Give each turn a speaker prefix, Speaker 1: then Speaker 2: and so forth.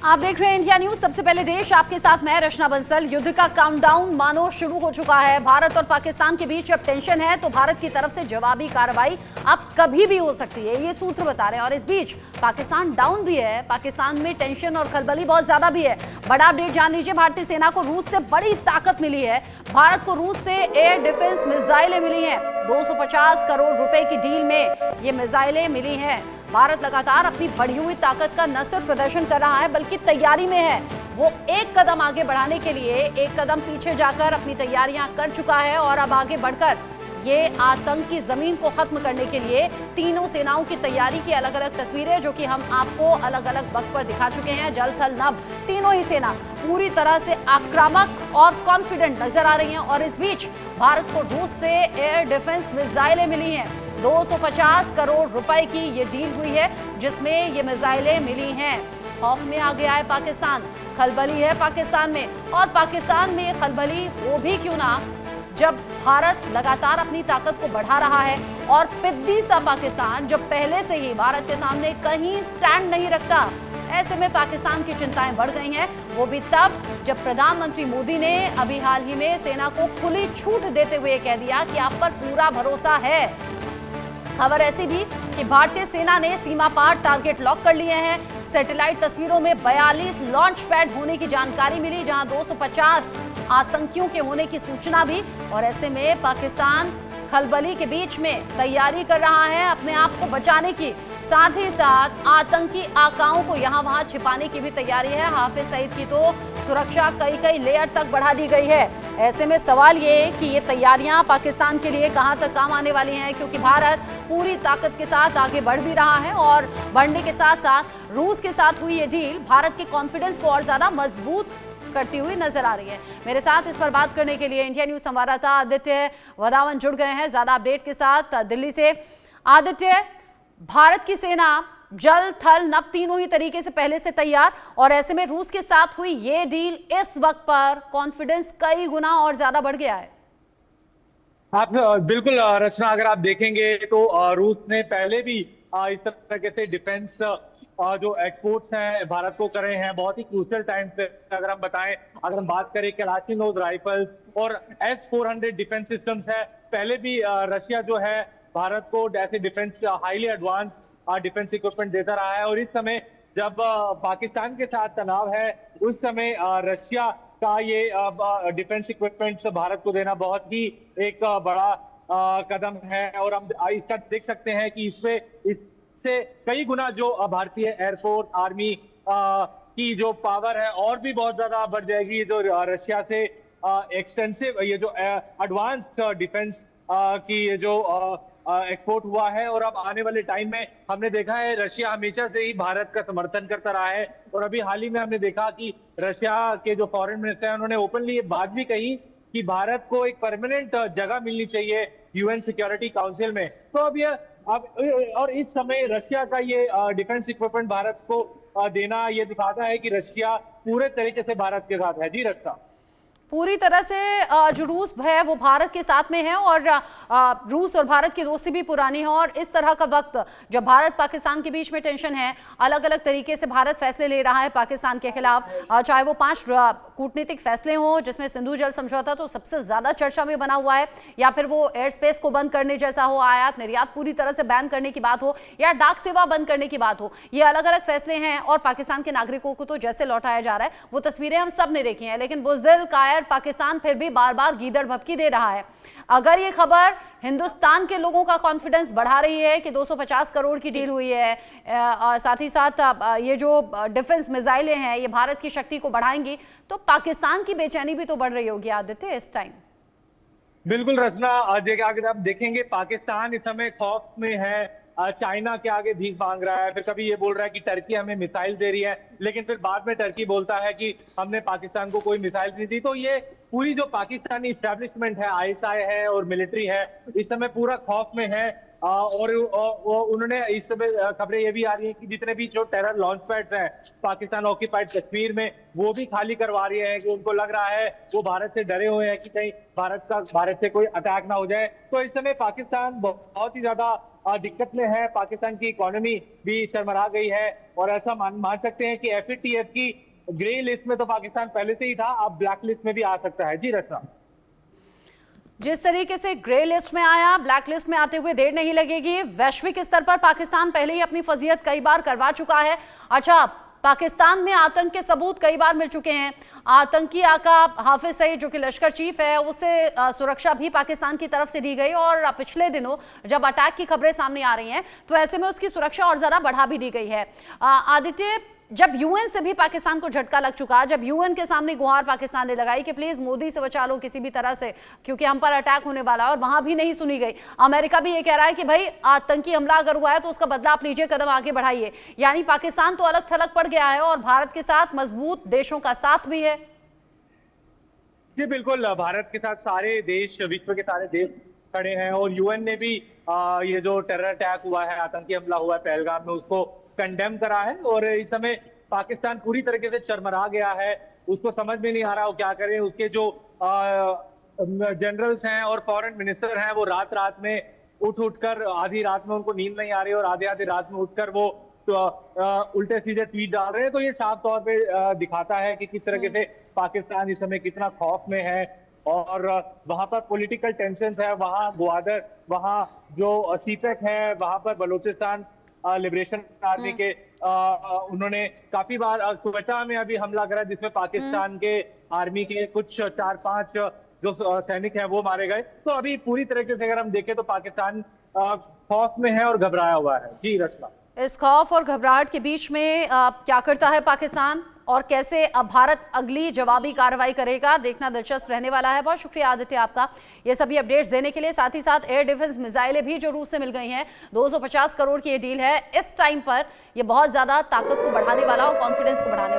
Speaker 1: आप देख रहे हैं इंडिया न्यूज। सबसे पहले देश, आपके साथ मैं रचना बंसल। युद्ध का काउंटडाउन मानो शुरू हो चुका है। भारत और पाकिस्तान के बीच जब टेंशन है तो भारत की तरफ से जवाबी कार्रवाई अब कभी भी हो सकती है, ये सूत्र बता रहे हैं। और इस बीच पाकिस्तान डाउन भी है। पाकिस्तान में टेंशन और खलबली बहुत ज्यादा भी है। बड़ा अपडेट जान लीजिए। भारतीय सेना को रूस से बड़ी ताकत मिली है। भारत को रूस से एयर डिफेंस मिसाइलें मिली हैं। 250 करोड़ रुपए की डील में ये मिसाइलें मिली हैं। भारत लगातार अपनी बढ़ी हुई ताकत का न सिर्फ प्रदर्शन कर रहा है बल्कि तैयारी में है। वो एक कदम आगे बढ़ाने के लिए एक कदम पीछे जाकर अपनी तैयारियां कर चुका है और अब आगे बढ़कर ये आतंक की जमीन को खत्म करने के लिए तीनों सेनाओं की तैयारी की अलग अलग तस्वीरें जो कि हम आपको अलग अलग वक्त पर दिखा चुके हैं। जल थल नभ तीनों ही सेना पूरी तरह से आक्रामक और कॉन्फिडेंट नजर आ रही हैं। और इस बीच भारत को रूस से एयर डिफेंस मिसाइलें मिली हैं। 250 करोड़ रुपए की ये डील हुई है जिसमें ये मिसाइलें मिली हैं। खौफ में आ गया है पाकिस्तान, खलबली है पाकिस्तान में। और पाकिस्तान में खलबली हो भी क्यों ना, जब भारत लगातार अपनी ताकत को बढ़ा रहा है और पिद्दी सा पाकिस्तान जब पहले से ही भारत के सामने कहीं स्टैंड नहीं रखता, ऐसे में पाकिस्तान की चिंताएं बढ़ गई हैं। वो भी तब जब प्रधानमंत्री मोदी ने अभी हाल ही में सेना को खुली छूट देते हुए कह दिया कि आप पर पूरा भरोसा है। खबर ऐसी भी कि भारतीय सेना ने सीमा पार टारगेट लॉक कर लिए हैं। सैटेलाइट तस्वीरों में 42 लॉन्च पैड होने की जानकारी मिली, जहां 250 आतंकियों के होने की सूचना भी। और ऐसे में पाकिस्तान खलबली के बीच में तैयारी कर रहा है अपने आप को बचाने की, साथ ही साथ आतंकी आकाओं को यहां वहां छिपाने की भी तैयारी है। हाफिज सईद की तो सुरक्षा कई लेयर तक बढ़ा दी गई है। ऐसे में सवाल ये कि ये तैयारियां पाकिस्तान के लिए कहां तक काम आने वाली हैं, क्योंकि भारत पूरी ताकत के साथ आगे बढ़ भी रहा है और बढ़ने के साथ साथ रूस के साथ हुई ये डील भारत के कॉन्फिडेंस को और ज्यादा मजबूत करती हुई नजर आ रही है। मेरे साथ इस पर बात करने के लिए इंडिया न्यूज संवाददाता आदित्य वदावन जुड़ गए हैं ज्यादा अपडेट के साथ दिल्ली से। आदित्य, भारत की सेना जल थल नभ तीनों ही तरीके से पहले से तैयार, और ऐसे में रूस के साथ हुई ये डील इस वक्त पर कॉन्फिडेंस कई गुना और ज्यादा बढ़ गया है।
Speaker 2: आप बिल्कुल रचना, अगर आप देखेंगे तो रूस ने पहले भी इस तरह से डिफेंस जो एक्सपोर्ट्स हैं भारत को करे हैं बहुत ही क्रूशियल टाइम पे। अगर हम बताएं, अगर हम बात करें कलाशिनकोव राइफल्स और S-400 डिफेंस सिस्टम्स है, पहले भी रशिया जो है भारत को ऐसे defence highly advance defence equipment देता रहा है। और इस समय जब पाकिस्तान के साथ तनाव है, उस समय रशिया का ये डिफेंस इक्विपमेंट्स भारत को देना बहुत ही एक बड़ा कदम है। और हम इसका देख सकते हैं कि इससे कई गुना जो भारतीय एयरफोर्स आर्मी की जो पावर है और भी बहुत ज्यादा बढ़ जाएगी। जो रशिया से एक्सटेंसिव ये जो एडवांस्ड डिफेंस की ये जो एक्सपोर्ट हुआ है, और अब आने वाले टाइम में हमने देखा है रशिया हमेशा से ही भारत का समर्थन करता रहा है। और अभी हाल ही में हमने देखा कि रशिया के जो फॉरेन मिनिस्टर हैं उन्होंने ओपनली ये बात भी कही कि भारत को एक परमानेंट जगह मिलनी चाहिए UN सिक्योरिटी काउंसिल में। तो अब और इस समय रशिया का ये डिफेंस इक्विपमेंट भारत को देना ये दिखाता है कि रशिया पूरे तरीके से भारत के साथ है। जी रक्षा,
Speaker 1: पूरी तरह से जो रूस है वो भारत के साथ में है और रूस और भारत की दोस्ती भी पुरानी है। और इस तरह का वक्त जब भारत पाकिस्तान के बीच में टेंशन है, अलग अलग तरीके से भारत फैसले ले रहा है पाकिस्तान के खिलाफ, चाहे वो 5 कूटनीतिक फैसले हों जिसमें सिंधु जल समझौता तो सबसे ज्यादा चर्चा में बना हुआ है, या फिर वो एयर स्पेस को बंद करने जैसा हो, आयात निर्यात पूरी तरह से बैन करने की बात हो, या डाक सेवा बंद करने की बात हो। ये अलग अलग फैसले हैं और पाकिस्तान के नागरिकों को तो जैसे लौटाया जा रहा है वो तस्वीरें हम सब ने देखी हैं। लेकिन बुज़दिल कायर पाकिस्तान फिर भी बार बार गीदड़ भभकी दे रहा है। अगर ये खबर हिंदुस्तान के लोगों का कॉन्फिडेंस बढ़ा रही है कि 250 करोड़ की डील हुई है, साथ ही साथ ये जो डिफेंस मिसाइलें हैं ये भारत की शक्ति को बढ़ाएंगी, तो पाकिस्तान की बेचैनी भी तो बढ़ रही होगी आदित्य इस टाइम।
Speaker 2: बिल्कुल रचना, अगर आप देखेंगे पाकिस्तान इस समय खौफ में है। चाइना के आगे भीख मांग रहा है। फिर कभी ये बोल रहा है कि टर्की हमें मिसाइल दे रही है, लेकिन फिर बाद में टर्की बोलता है कि हमने पाकिस्तान को कोई मिसाइल नहीं दी। तो ये पूरी जो पाकिस्तानी इस्टेब्लिशमेंट है, आईएसआई है और मिलिट्री है, इस समय पूरा खौफ में है। और उन्होंने इस समय खबरें ये भी आ रही है कि जितने भी जो टेरर लॉन्च पैड्स हैं पाकिस्तान ऑक्यूपाइड कश्मीर में, वो भी खाली करवा रही है कि उनको लग रहा है वो भारत से डरे हुए हैं कि कहीं भारत से कोई अटैक ना हो जाए। तो इस समय पाकिस्तान बहुत ही ज्यादा दिक्कत में है। पाकिस्तान की इकोनॉमी भी चरमरा गई है और ऐसा मान सकते हैं कि एफएटीएफ की ग्रे लिस्ट में तो पाकिस्तान पहले से ही था, अब ब्लैक लिस्ट में भी आ सकता है। जी रचना,
Speaker 1: जिस तरीके से ग्रे लिस्ट में आया, ब्लैक लिस्ट में आते हुए देर नहीं लगेगी। वैश्विक स्तर पर पाकिस्तान पहले ही अपनी फजीहत कई बार करवा चुका है। अच्छा, पाकिस्तान में आतंक के सबूत कई बार मिल चुके हैं। आतंकी आका हाफिज सईद जो कि लश्कर चीफ है, उसे सुरक्षा भी पाकिस्तान की तरफ से दी गई और पिछले दिनों जब अटैक की खबरें सामने आ रही हैं तो ऐसे में उसकी सुरक्षा और ज्यादा बढ़ा भी दी गई है। आदित्य, जब यूएन से भी पाकिस्तान को झटका लग चुका, जब यूएन के सामने गुहार पाकिस्तान ने लगाई कि प्लीज मोदी से बचा लो किसी भी तरह से क्योंकि हम पर अटैक होने वाला है, और वहां भी नहीं सुनी गई। अमेरिका भी ये कह रहा है कि भाई आतंकी हमला अगर हुआ है तो उसका बदला आप लीजिए, कदम आगे बढ़ाइए। यानी पाकिस्तान तो अलग थलग पड़ गया है और भारत के साथ मजबूत देशों का साथ भी है।
Speaker 2: जी बिल्कुल, भारत के साथ सारे देश, विश्व के सारे देश खड़े हैं और यूएन ने भी ये जो टेरर अटैक हुआ है, आतंकी हमला हुआ है पहलगाम में, उसको कंडेम करा है। और इस समय पाकिस्तान पूरी तरीके से चरमरा गया है, उसको समझ में नहीं आ रहा वो क्या करें। उसके जो जनरल्स हैं और फॉरेन मिनिस्टर हैं वो रात रात में उठकर, आधी रात में उनको नींद नहीं आ रही और आधी आधी रात में उठकर वो उल्टे सीधे ट्वीट डाल रहे हैं। तो ये साफ तौर पे दिखाता है कि किस तरीके से पाकिस्तान इस समय कितना खौफ में है और वहां पर पॉलिटिकल टेंशन है। वहां ग्वादर, वहां जो सीपेक है, वहां पर बलूचिस्तान लिबरेशन आर्मी के उन्होंने काफी बार क्वेटा में अभी हमला करा जिसमें पाकिस्तान के आर्मी के कुछ 4-5 जो सैनिक हैं वो मारे गए। तो अभी पूरी तरीके से अगर हम देखें तो पाकिस्तान खौफ में है और घबराया हुआ है। जी रचना,
Speaker 1: इस खौफ और घबराहट के बीच में क्या करता है पाकिस्तान और कैसे अब भारत अगली जवाबी कार्रवाई करेगा, देखना दिलचस्प रहने वाला है। बहुत शुक्रिया आदित्य आपका ये सभी अपडेट्स देने के लिए। साथ ही साथ एयर डिफेंस मिसाइलें भी जो रूस से मिल गई हैं, 250 करोड़ की ये डील है। इस टाइम पर ये बहुत ज्यादा ताकत को बढ़ाने वाला और कॉन्फिडेंस को बढ़ाने